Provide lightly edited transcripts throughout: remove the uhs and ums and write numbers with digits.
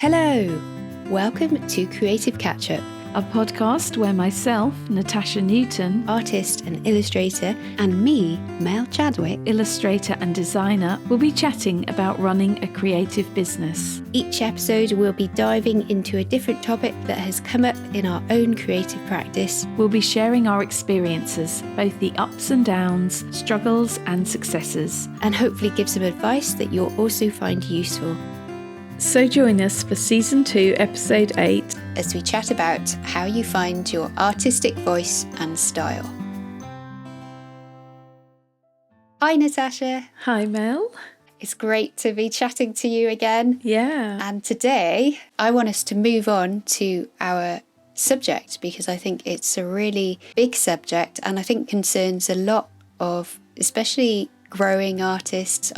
Hello, welcome to Creative Catchup, a podcast where myself, Natasha Newton, artist and illustrator, and me, Mel Chadwick, illustrator and designer, will be chatting about running a creative business. Each episode we'll be diving into a different topic that has come up in our own creative practice. We'll be sharing our experiences, both the ups and downs, struggles and successes, and hopefully give some advice that you'll also find useful. So join us for Season 2, Episode 8, as we chat about how you find your artistic voice and style. Hi Natasha. Hi Mel. It's great to be chatting to you again. Yeah. And today I want us to move on to our subject because I think it's a really big subject and I think concerns a lot of especially growing artists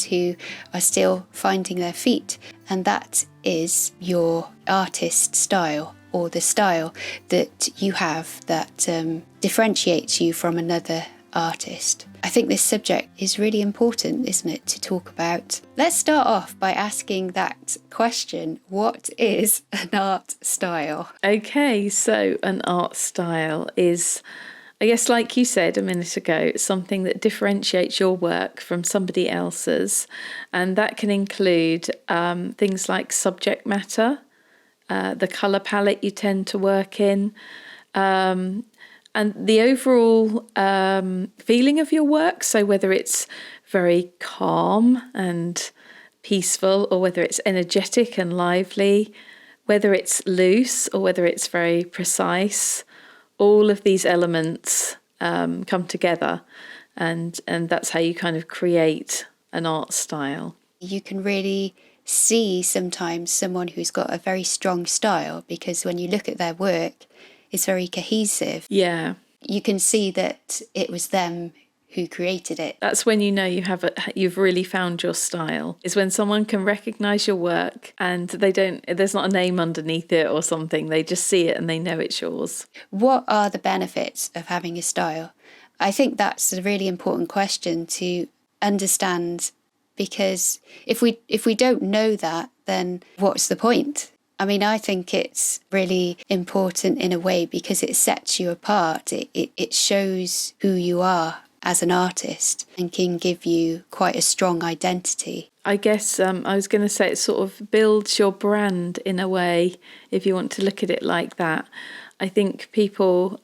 who are still finding their feet, and that is your artist style, or the style that you have that differentiates you from another artist. I think this subject is really important, isn't it, to talk about. Let's start off by asking that question: what is an art style? Okay, so an art style is, I guess, like you said a minute ago, something that differentiates your work from somebody else's. And that can include things like subject matter, the colour palette you tend to work in, and the overall feeling of your work. So whether it's very calm and peaceful, or whether it's energetic and lively, whether it's loose or whether it's very precise. All of these elements come together, and that's how you kind of create an art style. You can really see sometimes someone who's got a very strong style because when you look at their work, it's very cohesive. Yeah. You can see that it was them who created it. That's when you know you've really found your style, is when someone can recognise your work and there's not a name underneath it or something. They just see it and they know it's yours. What are the benefits of having a style? I think that's a really important question to understand, because if we don't know that, then what's the point? I mean, I think it's really important in a way because it sets you apart. It shows who you are as an artist and can give you quite a strong identity. I guess I was going to say it sort of builds your brand in a way, if you want to look at it like that. I think people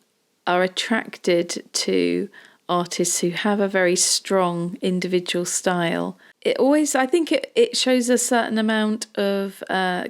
are attracted to artists who have a very strong individual style. I think it shows a certain amount of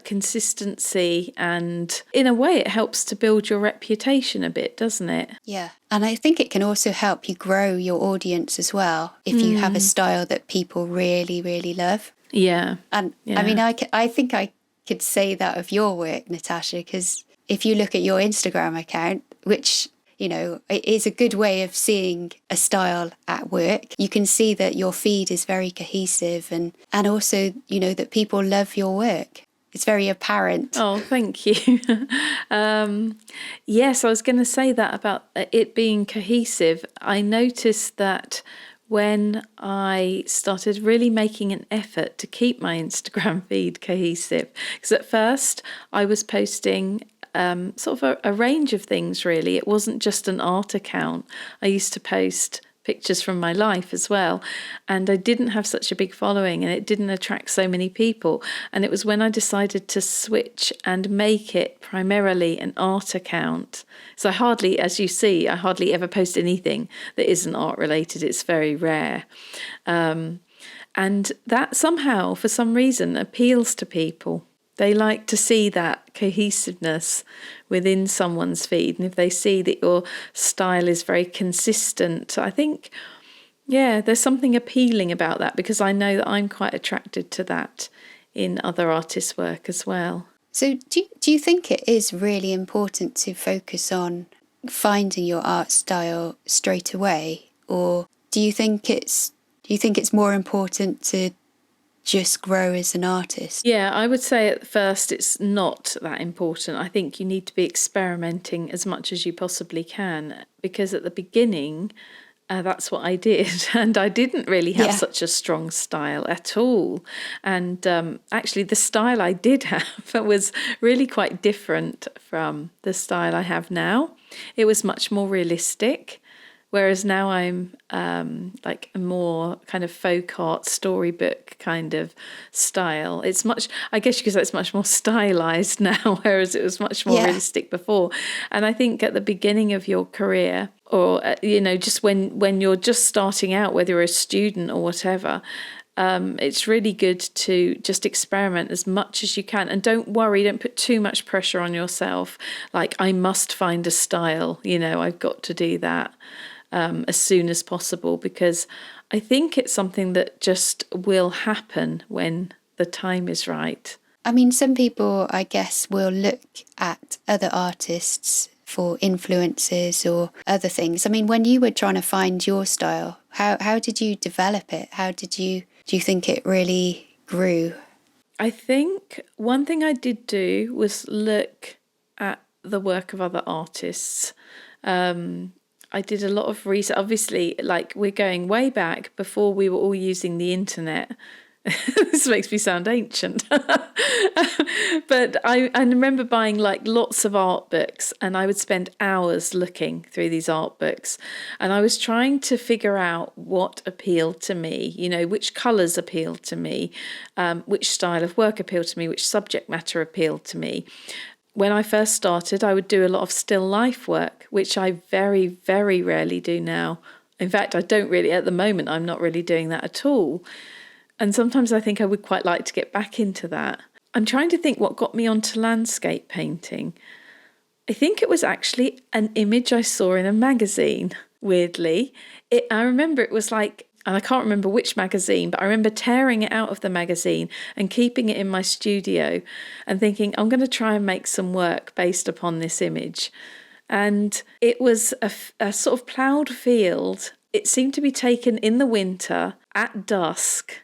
consistency, and in a way it helps to build your reputation a bit, doesn't it? Yeah. And I think it can also help you grow your audience as well if you have a style that people really, really love. Yeah. And yeah. I mean, I think I could say that of your work, Natasha, because if you look at your Instagram account, which, you know, it is a good way of seeing a style at work. You can see that your feed is very cohesive and also, you know, that people love your work. It's very apparent. Oh, thank you. Yes, I was going to say that about it being cohesive. I noticed that when I started really making an effort to keep my Instagram feed cohesive, because at first I was posting sort of a range of things, really. It wasn't just an art account. I used to post pictures from my life as well, and I didn't have such a big following and it didn't attract so many people. And it was when I decided to switch and make it primarily an art account. So as you see, I hardly ever post anything that isn't art related. It's very rare. And that somehow, for some reason, appeals to people. They like to see that cohesiveness within someone's feed. And if they see that your style is very consistent, I think, yeah, there's something appealing about that, because I know that I'm quite attracted to that in other artists' work as well. So do you think it is really important to focus on finding your art style straight away? Or do you think it's more important to just grow as an artist? Yeah, I would say at first it's not that important. I think you need to be experimenting as much as you possibly can, because at the beginning That's what I did. And I didn't really have Yeah. such a strong style at all. And actually, the style I did have was really quite different from the style I have now. It was much more realistic. Whereas now I'm like a more kind of folk art storybook kind of style. It's much, I guess you could say it's much more stylized now, whereas it was much more realistic before. And I think at the beginning of your career, or just when you're just starting out, whether you're a student or whatever, it's really good to just experiment as much as you can, and don't worry, don't put too much pressure on yourself. Like, I must find a style, I've got to do that as soon as possible, because I think it's something that just will happen when the time is right. I mean, some people, I guess, will look at other artists for influences or other things. I mean, when you were trying to find your style, how did you develop it? Do you think it really grew? I think one thing I did do was look at the work of other artists. I did a lot of research. Obviously, like, we're going way back before we were all using the internet. This makes me sound ancient. But I remember buying like lots of art books, and I would spend hours looking through these art books, and I was trying to figure out what appealed to me, which colours appealed to me, which style of work appealed to me, which subject matter appealed to me. When I first started, I would do a lot of still life work, which I very, very rarely do now. In fact, I don't really, at the moment, I'm not really doing that at all. And sometimes I think I would quite like to get back into that. I'm trying to think what got me onto landscape painting. I think it was actually an image I saw in a magazine, weirdly. I remember it was like, and I can't remember which magazine, but I remember tearing it out of the magazine and keeping it in my studio and thinking, I'm going to try and make some work based upon this image. And it was a sort of ploughed field. It seemed to be taken in the winter at dusk.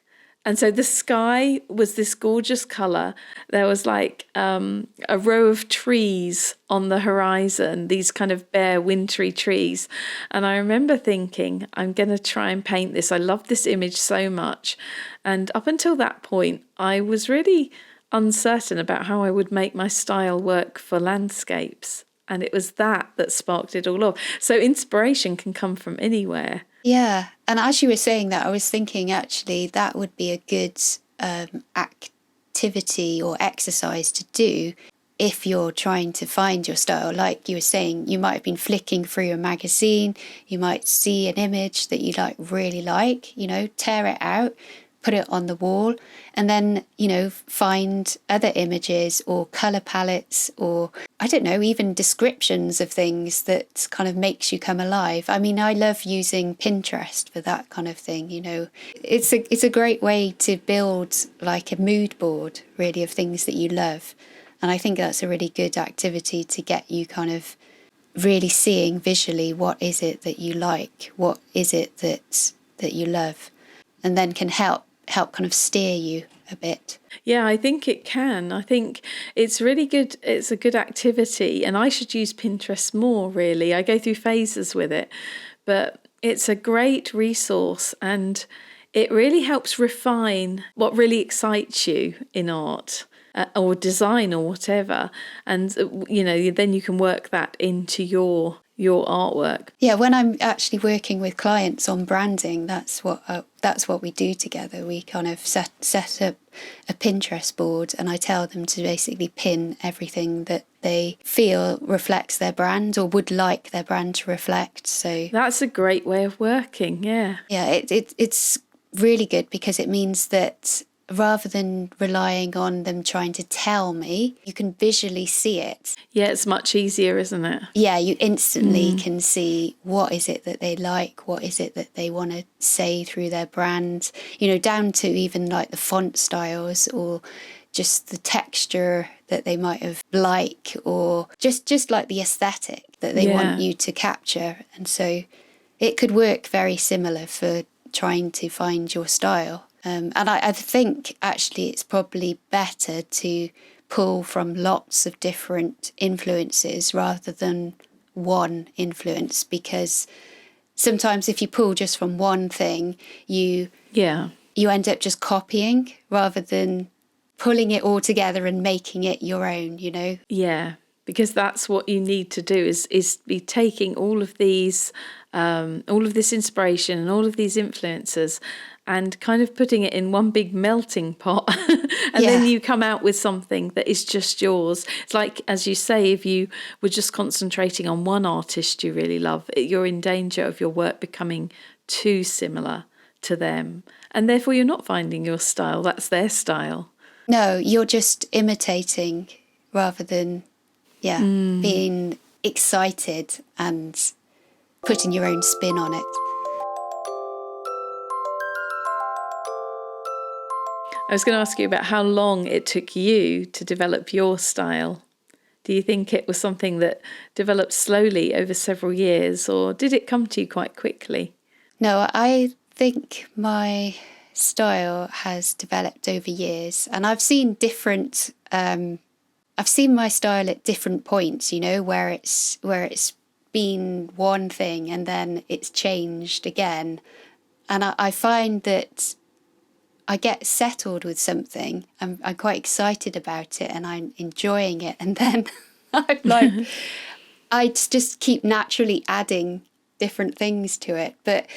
And so the sky was this gorgeous colour. There was like a row of trees on the horizon, these kind of bare wintry trees. And I remember thinking, I'm going to try and paint this. I love this image so much. And up until that point, I was really uncertain about how I would make my style work for landscapes. And it was that sparked it all off. So inspiration can come from anywhere. Yeah. And as you were saying that, I was thinking actually that would be a good activity or exercise to do if you're trying to find your style. Like you were saying, you might have been flicking through a magazine, you might see an image that you really like, tear it out, put it on the wall, and then, find other images or colour palettes or, I don't know, even descriptions of things that kind of makes you come alive. I mean, I love using Pinterest for that kind of thing, It's a great way to build like a mood board, really, of things that you love. And I think that's a really good activity to get you kind of really seeing visually what is it that you like, what is it that you love, and then can help kind of steer you a bit. Yeah, I think it can. I think it's really good. It's a good activity, and I should use Pinterest more, really. I go through phases with it, but it's a great resource, and it really helps refine what really excites you in art. Or design or whatever, and then you can work that into your artwork. Yeah, when I'm actually working with clients on branding, that's what we do together. We kind of set up a Pinterest board, and I tell them to basically pin everything that they feel reflects their brand or would like their brand to reflect. So that's a great way of working. Yeah, it's really good because it means that rather than relying on them trying to tell me, you can visually see it. Yeah, it's much easier, isn't it? Yeah, you instantly can see what is it that they like, what is it that they want to say through their brand, down to even like the font styles or just the texture that they might have like, or just like the aesthetic that they want you to capture. And so it could work very similar for trying to find your style. And I think actually it's probably better to pull from lots of different influences rather than one influence, because sometimes if you pull just from one thing, you end up just copying rather than pulling it all together and making it your own, you know? Yeah, because that's what you need to do is be taking all of these, all of this inspiration and all of these influences and kind of putting it in one big melting pot. And then you come out with something that is just yours. It's like, as you say, if you were just concentrating on one artist you really love, you're in danger of your work becoming too similar to them. And therefore you're not finding your style, that's their style. No, you're just imitating rather than, being excited and putting your own spin on it. I was going to ask you about how long it took you to develop your style. Do you think it was something that developed slowly over several years, or did it come to you quite quickly? No, I think my style has developed over years, and I've seen different. I've seen my style at different points, you know, where it's been one thing and then it's changed again, and I find that I get settled with something. I'm quite excited about it and I'm enjoying it, and then I'm like, I just keep naturally adding different things to it. But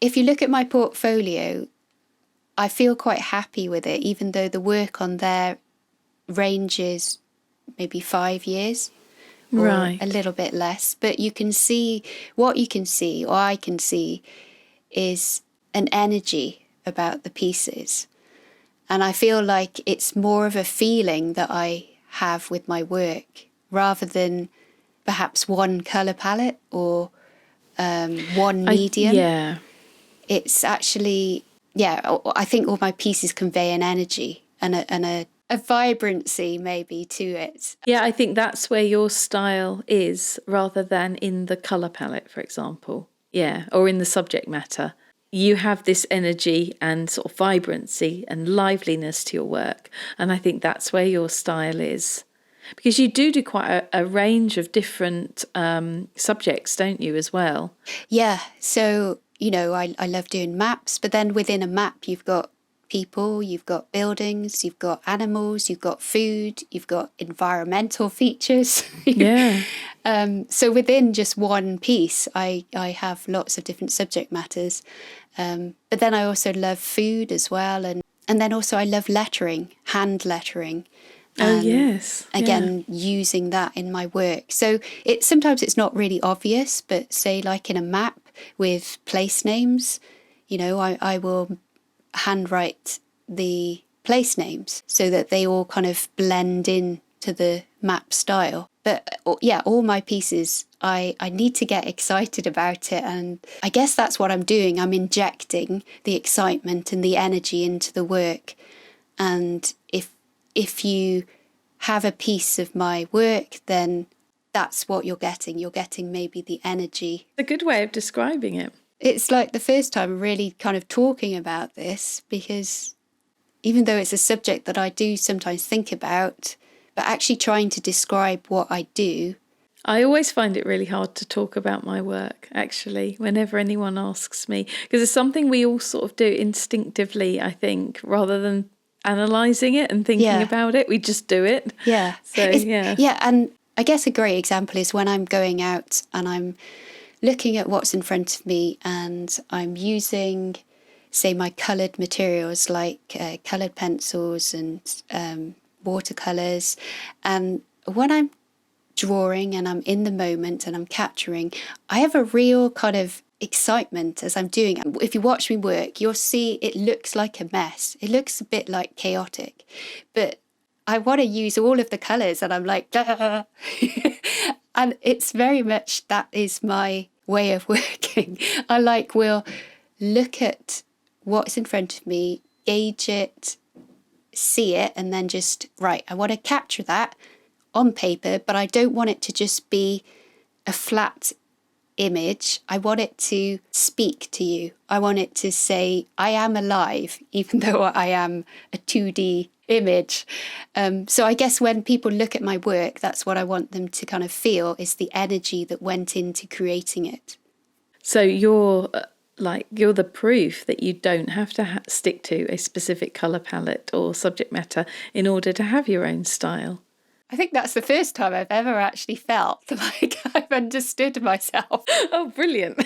if you look at my portfolio, I feel quite happy with it, even though the work on there ranges maybe 5 years or a little bit less. But you can see, what you can see, or I can see, is an energy about the pieces. And I feel like it's more of a feeling that I have with my work rather than perhaps one colour palette or one medium. It's actually, I think all my pieces convey an energy and a vibrancy maybe to it. Yeah, I think that's where your style is rather than in the colour palette, for example. Yeah, or in the subject matter. You have this energy and sort of vibrancy and liveliness to your work. And I think that's where your style is. Because you do quite a range of different subjects, don't you, as well? Yeah, so, you know, I love doing maps, but then within a map you've got people, you've got buildings, you've got animals, you've got food, you've got environmental features. Yeah. So within just one piece, I have lots of different subject matters. But then I also love food as well. And then also I love lettering, hand lettering. Oh, yes. Again, using that in my work. So sometimes it's not really obvious, but say like in a map with place names, you know, I will handwrite the place names so that they all kind of blend in to the map style. But yeah, all my pieces, I need to get excited about it. And I guess that's what I'm doing. I'm injecting the excitement and the energy into the work. And if you have a piece of my work, then that's what you're getting. You're getting maybe the energy. A good way of describing it. It's like the first time I'm really kind of talking about this, because even though it's a subject that I do sometimes think about, but actually trying to describe what I do. I always find it really hard to talk about my work, actually, whenever anyone asks me, because it's something we all sort of do instinctively, I think, rather than analysing it and thinking about it. We just do it. Yeah. So, Yeah, and I guess a great example is when I'm going out and I'm looking at what's in front of me and I'm using, say, my coloured materials like coloured pencils and watercolours. And when I'm drawing and I'm in the moment and I'm capturing, I have a real kind of excitement as I'm doing it. If you watch me work, you'll see it looks like a mess. It looks a bit like chaotic, but I want to use all of the colours and I'm like, duh. And it's very much that is my way of working. We'll look at what's in front of me, gauge it, see it, and then just, right, I want to capture that on paper, but I don't want it to just be a flat image. I want it to speak to you. I want it to say, I am alive, even though I am a 2D image. So I guess when people look at my work, that's what I want them to kind of feel, is the energy that went into creating it. So you're the proof that you don't have to stick to a specific colour palette or subject matter in order to have your own style. I think that's the first time I've ever actually felt like I've understood myself. Oh, brilliant.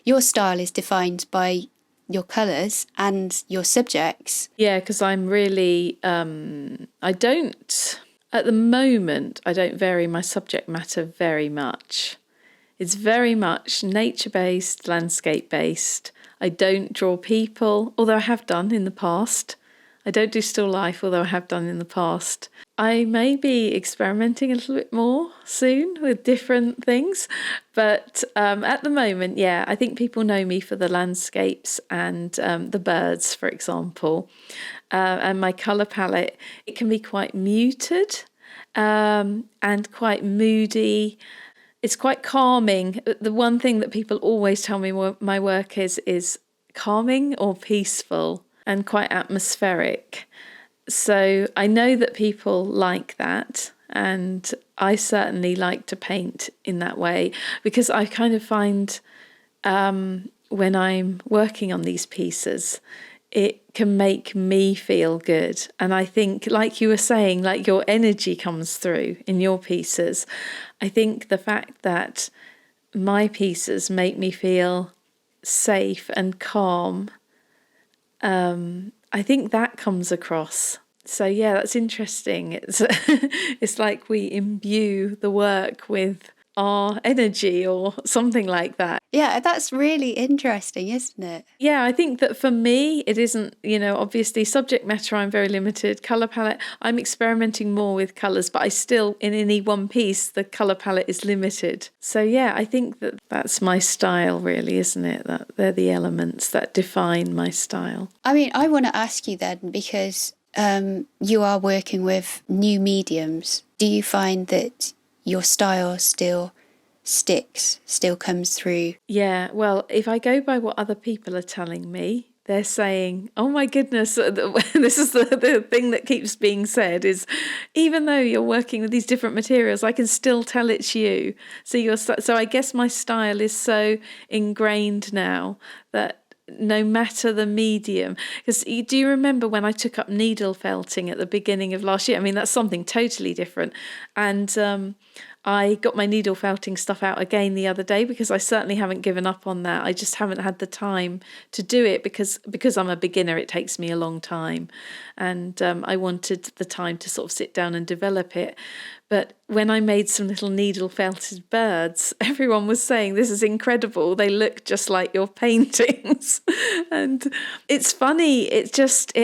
Your style is defined by your colours and your subjects. Yeah, because I'm really, at the moment, I don't vary my subject matter very much. It's very much nature-based, landscape-based. I don't draw people, although I have done in the past. I don't do still life, although I have done in the past. I may be experimenting a little bit more soon with different things. But at the moment, yeah, I think people know me for the landscapes and the birds, for example. And my colour palette, it can be quite muted and quite moody. It's quite calming. The one thing that people always tell me my work is calming or peaceful and quite atmospheric. So I know that people like that, and I certainly like to paint in that way because I kind of find when I'm working on these pieces, it can make me feel good. And I think, like you were saying, like your energy comes through in your pieces. I think the fact that my pieces make me feel safe and calm, I think that comes across. So yeah, that's interesting. It's it's like we imbue the work with our energy or something like that. Yeah, that's really interesting, isn't it? Yeah, I think that for me, it isn't, obviously subject matter, I'm very limited. Colour palette, I'm experimenting more with colours, but I still, in any one piece, the colour palette is limited. So yeah, I think that that's my style really, isn't it? That they're the elements that define my style. I mean, I want to ask you then, because you are working with new mediums. Do you find that your style still sticks, still comes through? Yeah, well, if I go by what other people are telling me, they're saying, oh my goodness, this is the thing that keeps being said is, even though you're working with these different materials, I can still tell it's you. So I guess my style is so ingrained now that no matter the medium, because do you remember when I took up needle felting at the beginning of last year? I mean, that's something totally different. And I got my needle felting stuff out again the other day because I certainly haven't given up on that. I just haven't had the time to do it because I'm a beginner, it takes me a long time. And I wanted the time to sort of sit down and develop it. But when I made some little needle felted birds, everyone was saying, this is incredible. They look just like your paintings. And it's funny. It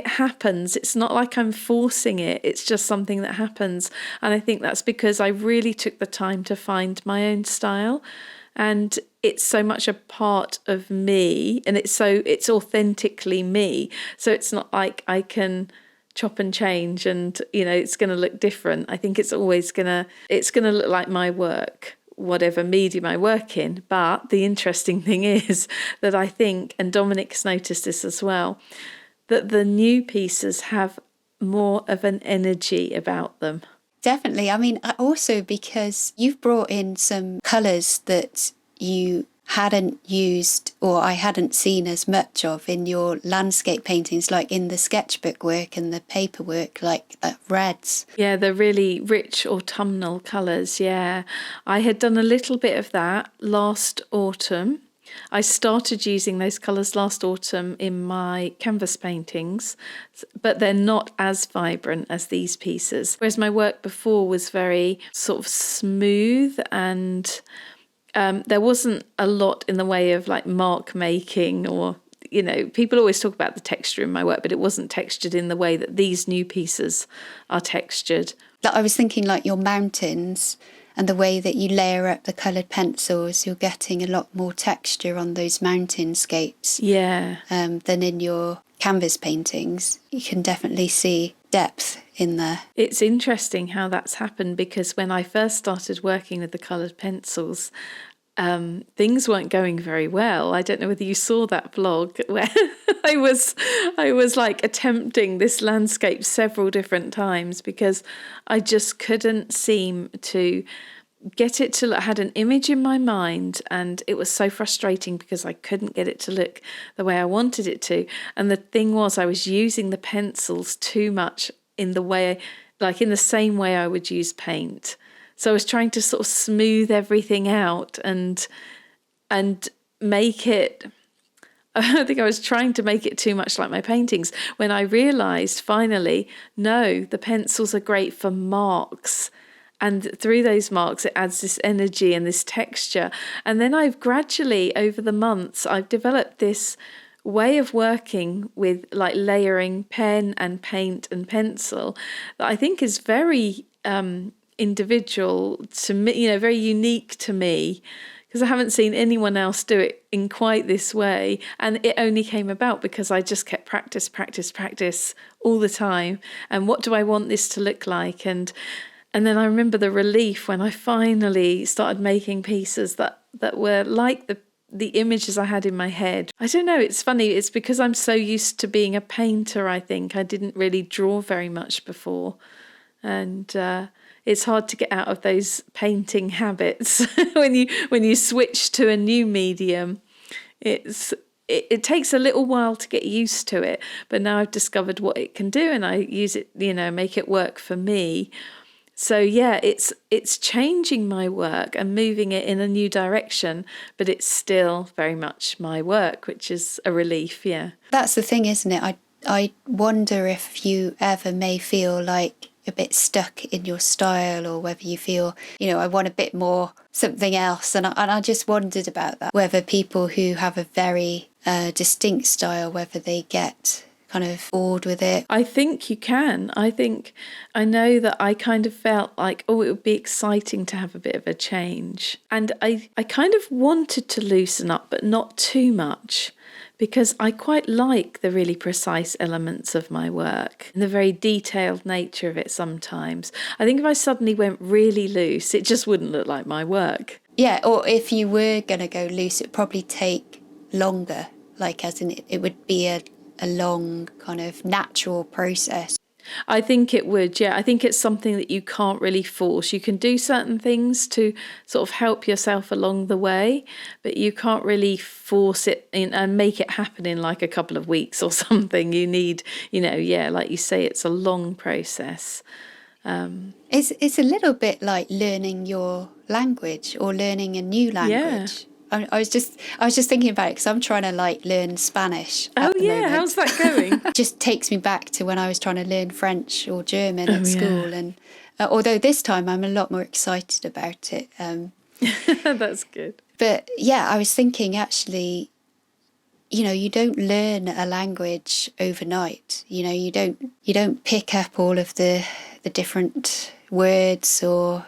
happens. It's not like I'm forcing it. It's just something that happens. And I think that's because I really took the time to find my own style. And it's so much a part of me, and it's authentically me. So it's not like I can chop and change and it's going to look different. I think it's always going to look like my work, whatever medium I work in. But the interesting thing is that I think, and Dominic's noticed this as well, that the new pieces have more of an energy about them. Definitely. I mean, also because you've brought in some colours that you hadn't used, or I hadn't seen as much of in your landscape paintings, like in the sketchbook work and the paper work, like reds. Yeah, the really rich autumnal colours, yeah. I had done a little bit of that last autumn. I started using those colours last autumn in my canvas paintings, but they're not as vibrant as these pieces. Whereas my work before was very sort of smooth, and there wasn't a lot in the way of like mark making, or people always talk about the texture in my work, but it wasn't textured in the way that these new pieces are textured. I was thinking like your mountains and the way that you layer up the coloured pencils, you're getting a lot more texture on those mountainscapes. Yeah. Than in your canvas paintings. You can definitely see depth in there. It's interesting how that's happened, because when I first started working with the coloured pencils, things weren't going very well. I don't know whether you saw that vlog where I was like attempting this landscape several different times because I just couldn't seem to get it to look, I had an image in my mind, and it was so frustrating because I couldn't get it to look the way I wanted it to. And the thing was, I was using the pencils too much in the way, like in the same way I would use paint. So I was trying to sort of smooth everything out and make it, I think I was trying to make it too much like my paintings, when I realised finally, no, the pencils are great for marks. And through those marks, it adds this energy and this texture. And then I've gradually, over the months, I've developed this way of working with like layering pen and paint and pencil that I think is very individual to me, very unique to me, because I haven't seen anyone else do it in quite this way. And it only came about because I just kept practice all the time. And what do I want this to look like? And then I remember the relief when I finally started making pieces that were like the images I had in my head. I don't know, it's funny. It's because I'm so used to being a painter, I think. I didn't really draw very much before. And it's hard to get out of those painting habits when you switch to a new medium. It takes a little while to get used to it, but now I've discovered what it can do, and I use it, make it work for me. So yeah, it's changing my work and moving it in a new direction, but it's still very much my work, which is a relief. Yeah, that's the thing, isn't it? I wonder if you ever may feel like a bit stuck in your style, or whether you feel, I want a bit more something else. And I just wondered about that, whether people who have a very distinct style, whether they get kind of bored with it. I think you can. I know that I kind of felt like, it would be exciting to have a bit of a change. And I kind of wanted to loosen up, but not too much, because I quite like the really precise elements of my work and the very detailed nature of it sometimes. I think if I suddenly went really loose, it just wouldn't look like my work. Yeah, or if you were going to go loose, it'd probably take longer, like as in it would be a long kind of natural process. I think it would, yeah. I think it's something that you can't really force. You can do certain things to sort of help yourself along the way, but you can't really force it in and make it happen in like a couple of weeks or something. You need, like you say, it's a long process. It's a little bit like learning your language or learning a new language. Yeah. I was just thinking about it because I'm trying to learn Spanish. Oh yeah, how's that going? It just takes me back to when I was trying to learn French or German at school, and although this time I'm a lot more excited about it. That's good. But yeah, I was thinking actually, you don't learn a language overnight. You don't pick up all of the different words or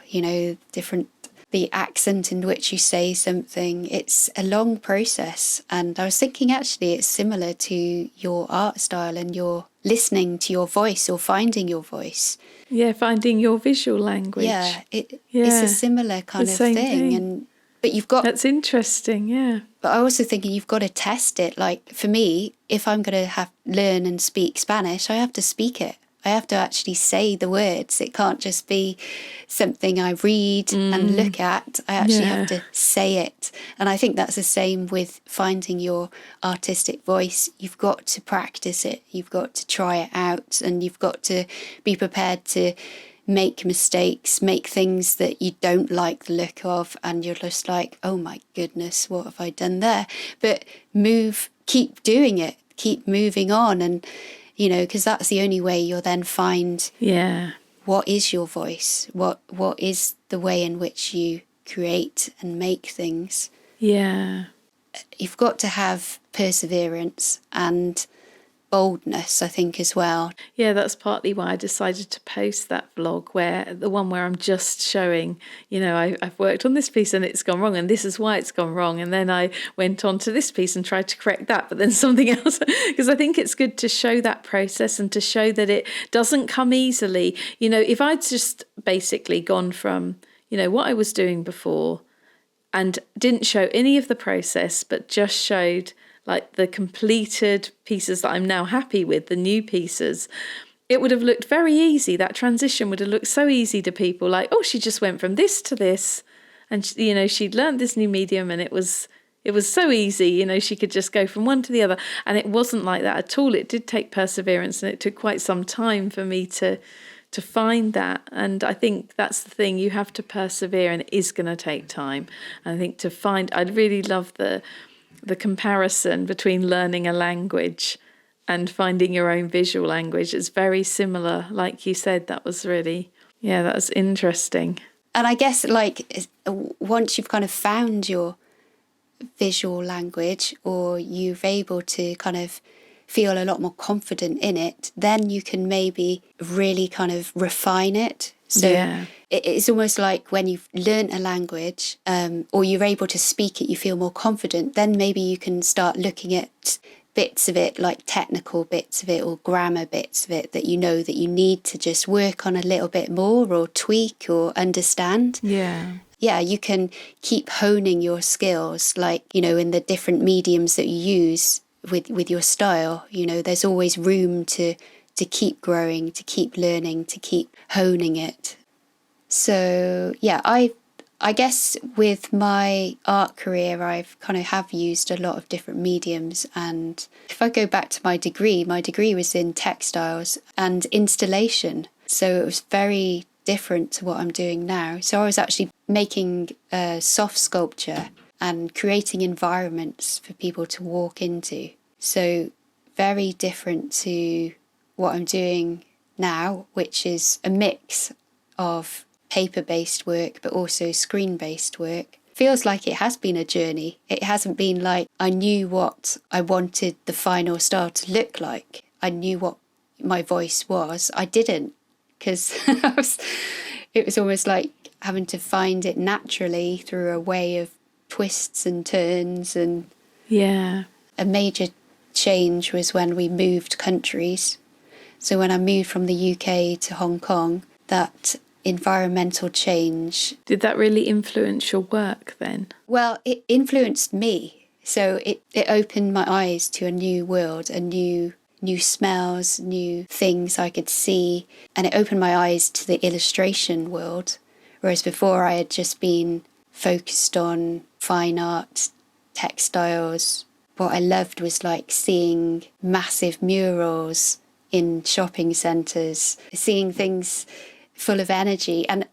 the accent in which you say something. It's a long process. And I was thinking actually it's similar to your art style and your listening to your voice or finding your voice. Yeah, finding your visual language. Yeah, it's a similar kind of thing. But you've got... That's interesting, yeah. But I also think you've got to test it. Like for me, if I'm going to learn and speak Spanish, I have to speak it. I have to actually say the words. It can't just be something I read and look at. I actually have to say it. And I think that's the same with finding your artistic voice. You've got to practice it. You've got to try it out. And you've got to be prepared to make mistakes, make things that you don't like the look of. And you're just like, oh my goodness, what have I done there? But keep doing it, keep moving on. And because that's the only way you'll then find what is your voice, what is the way in which you create and make things. Yeah. You've got to have perseverance and boldness, I think, as well. Yeah, that's partly why I decided to post that vlog, the one where I'm just showing, I've worked on this piece and it's gone wrong and this is why it's gone wrong. And then I went on to this piece and tried to correct that, but then something else, because I think it's good to show that process and to show that it doesn't come easily. If I'd just basically gone from, what I was doing before and didn't show any of the process, but just showed like the completed pieces that I'm now happy with, the new pieces, it would have looked very easy. That transition would have looked so easy to people, like, oh, she just went from this to this, and she'd learned this new medium, and it was so easy. She could just go from one to the other, and it wasn't like that at all. It did take perseverance, and it took quite some time for me to find that. And I think that's the thing, you have to persevere, and it is going to take time. And I think I really love the comparison between learning a language and finding your own visual language. It's very similar. Like you said, that was interesting. And I guess once you've kind of found your visual language, or you're able to kind of feel a lot more confident in it, then you can maybe really kind of refine it. So it's almost like when you've learnt a language, or you're able to speak it, you feel more confident, then maybe you can start looking at bits of it, like technical bits of it or grammar bits of it that you need to just work on a little bit more, or tweak or understand. Yeah, you can keep honing your skills, in the different mediums that you use with your style. There's always room to keep growing, to keep learning, to keep honing it. So yeah, I guess with my art career, I've kind of have used a lot of different mediums. And if I go back to my degree was in textiles and installation. So it was very different to what I'm doing now. So I was actually making soft sculpture and creating environments for people to walk into. So very different to what I'm doing now, which is a mix of paper-based work but also screen-based work. Feels like it has been a journey. It hasn't been like I knew what I wanted the final style to look like. I knew what my voice was. I didn't, because it was almost like having to find it naturally through a way of twists and turns. And a major change was when we moved countries. So when I moved from the UK to Hong Kong, that environmental change. Did that really influence your work then? Well, it influenced me. So it opened my eyes to a new world, a new smells, new things I could see. And it opened my eyes to the illustration world. Whereas before I had just been focused on fine art, textiles. What I loved was seeing massive murals in shopping centres, seeing things full of energy. And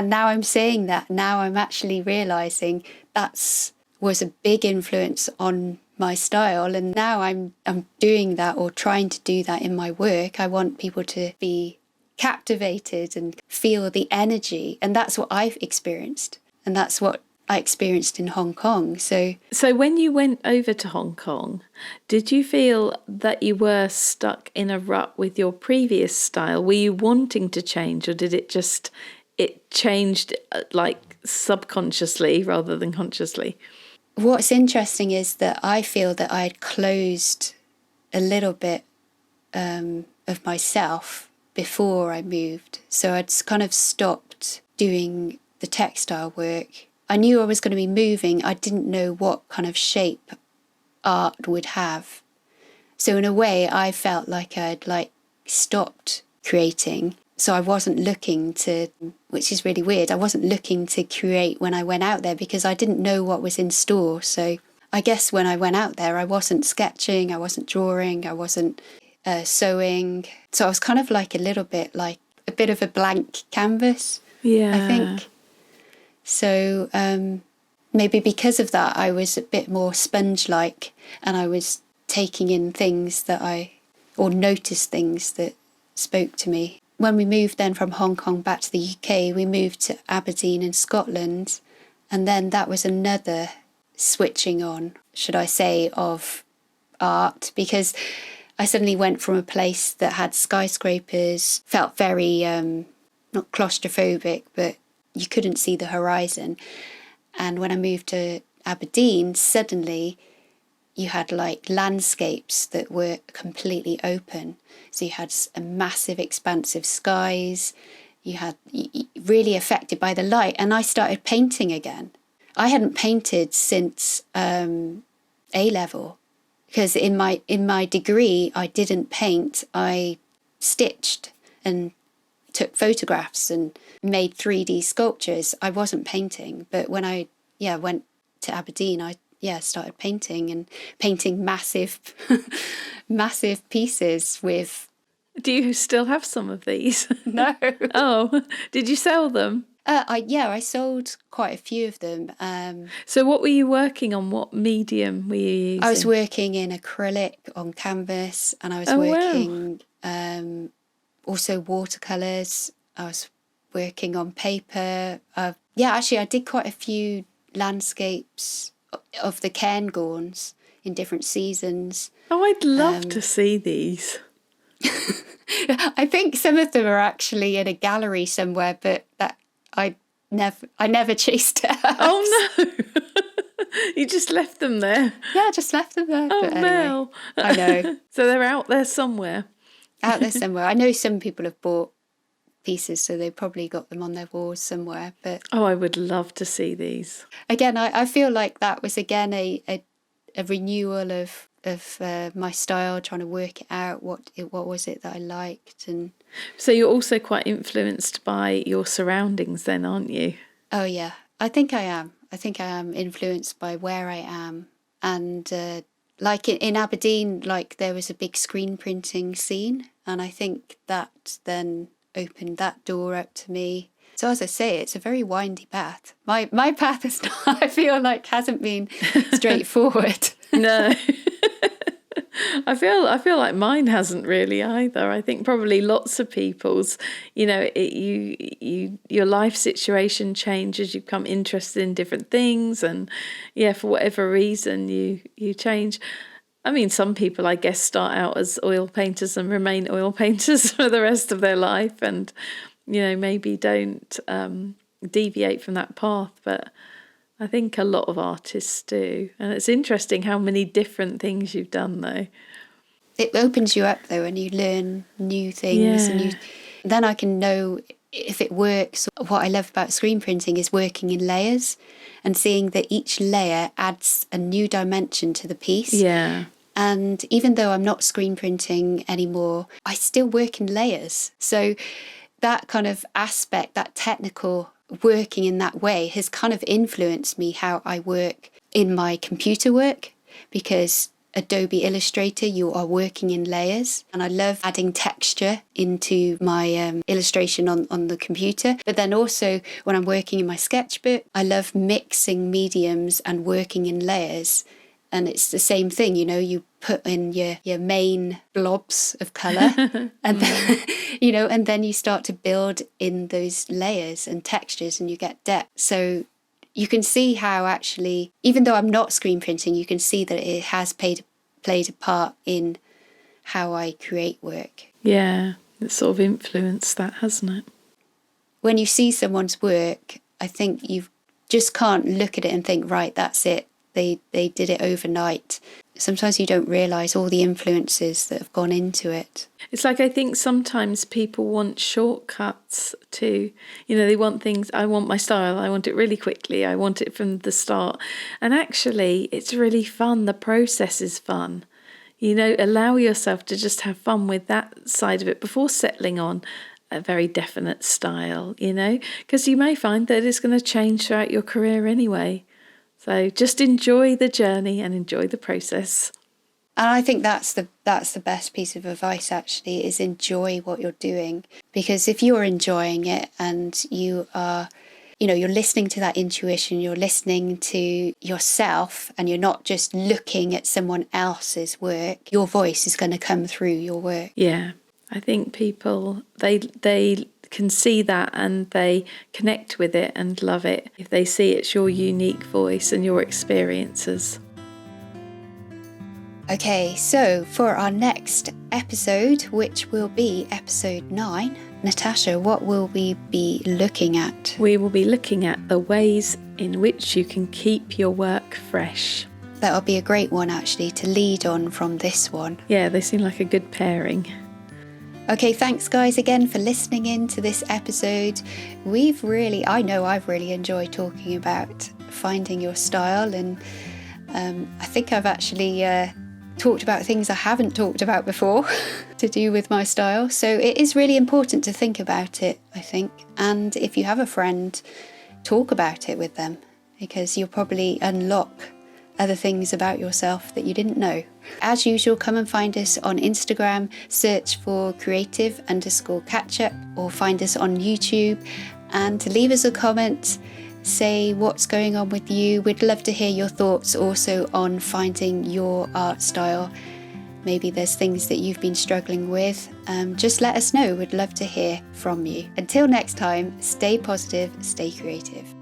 now I'm saying that, now I'm actually realising that was a big influence on my style. And now I'm doing that, or trying to do that in my work. I want people to be captivated and feel the energy. And that's what I've experienced. And that's what I experienced in Hong Kong. So when you went over to Hong Kong, did you feel that you were stuck in a rut with your previous style? Were you wanting to change, or did it changed subconsciously rather than consciously? What's interesting is that I feel that I had closed a little bit of myself before I moved. So I'd kind of stopped doing the textile work. I knew I was going to be moving. I didn't know what kind of shape art would have. So in a way, I felt like I'd stopped creating. So I wasn't looking to, which is really weird, I wasn't looking to create when I went out there, because I didn't know what was in store. So I guess when I went out there, I wasn't sketching, I wasn't drawing, I wasn't sewing. So I was kind of a little bit a bit of a blank canvas, I think. So maybe because of that, I was a bit more sponge-like, and I was taking in things or noticed things that spoke to me. When we moved then from Hong Kong back to the UK, we moved to Aberdeen in Scotland. And then that was another switching on, should I say, of art, because I suddenly went from a place that had skyscrapers, felt very, not claustrophobic, but you couldn't see the horizon. And when I moved to Aberdeen, suddenly you had landscapes that were completely open. So you had a massive expanse of skies. You had really affected by the light. And I started painting again. I hadn't painted since A-level, because in my degree I didn't paint. I stitched and took photographs and made 3D sculptures. I wasn't painting, but when I went to Aberdeen, I started painting and painting massive massive pieces with. Do you still have some of these? No. Oh, did you sell them? I sold quite a few of them. So what were you working on? What medium were you using? I was working in acrylic on canvas, and I was working also watercolours. I was working on paper. Actually, I did quite a few landscapes of the cairngorms in different seasons. Oh, I'd love to see these. I think some of them are actually in a gallery somewhere, but that I never chased it out. Oh no. You just left them there. Yeah, I just left them there. Oh, but anyway, Mel. I know. So they're out there somewhere. Out there somewhere. I know some people have bought pieces, so they probably got them on their walls somewhere. But oh, I would love to see these. Again, I feel like that was again a renewal of my style, trying to work it out. What was it that I liked? And so you're also quite influenced by your surroundings then, aren't you? Oh yeah, I think I am. I think I am influenced by where I am. And like in Aberdeen, like there was a big screen printing scene, and I think that then opened that door up to me. So as I say, it's a very windy path. My path is not, I feel like, hasn't been straightforward. No. I feel like mine hasn't really either. I think probably lots of people's, your life situation changes, you become interested in different things, and for whatever reason you change. I mean, some people, I guess, start out as oil painters and remain oil painters for the rest of their life, and maybe don't deviate from that path, but I think a lot of artists do. And it's interesting how many different things you've done, though. It opens you up, though, and you learn new things. Yeah. And then I can know if it works. What I love about screen printing is working in layers and seeing that each layer adds a new dimension to the piece. Yeah. And even though I'm not screen printing anymore, I still work in layers. So that kind of aspect, that technical working in that way, has kind of influenced me how I work in my computer work, because Adobe Illustrator, you are working in layers, and I love adding texture into my illustration on the computer. But then also when I'm working in my sketchbook, I love mixing mediums and working in layers. And it's the same thing, you put in your main blobs of colour and then, and then you start to build in those layers and textures, and you get depth. So you can see how actually, even though I'm not screen printing, you can see that it has played a part in how I create work. Yeah, it's sort of influenced that, hasn't it? When you see someone's work, I think you just can't look at it and think, right, that's it. They did it overnight. Sometimes you don't realise all the influences that have gone into it. It's like, I think sometimes people want shortcuts to, they want things, I want my style, I want it really quickly, I want it from the start. And actually, it's really fun. The process is fun. Allow yourself to just have fun with that side of it before settling on a very definite style, because you may find that it's going to change throughout your career anyway. So just enjoy the journey and enjoy the process. And I think that's the best piece of advice, actually, is enjoy what you're doing. Because if you're enjoying it and you are, you're listening to that intuition, you're listening to yourself, and you're not just looking at someone else's work, your voice is going to come through your work. Yeah, I think people, they can see that and they connect with it and love it if they see it's your unique voice and your experiences. Okay, so for our next episode, which will be episode 9, Natasha, what will we be looking at? We will be looking at the ways in which you can keep your work fresh. That'll be a great one, actually, to lead on from this one. Yeah, they seem like a good pairing. Okay, thanks guys again for listening in to this episode. I know I've really enjoyed talking about finding your style, and I think I've actually talked about things I haven't talked about before to do with my style. So it is really important to think about it, I think. And if you have a friend, talk about it with them, because you'll probably unlock other things about yourself that you didn't know. As usual, come and find us on Instagram, search for creative_catchup, or find us on YouTube and leave us a comment. Say what's going on with you. We'd love to hear your thoughts also on finding your art style. Maybe there's things that you've been struggling with. Just let us know. We'd love to hear from you. Until next time, stay positive, stay creative.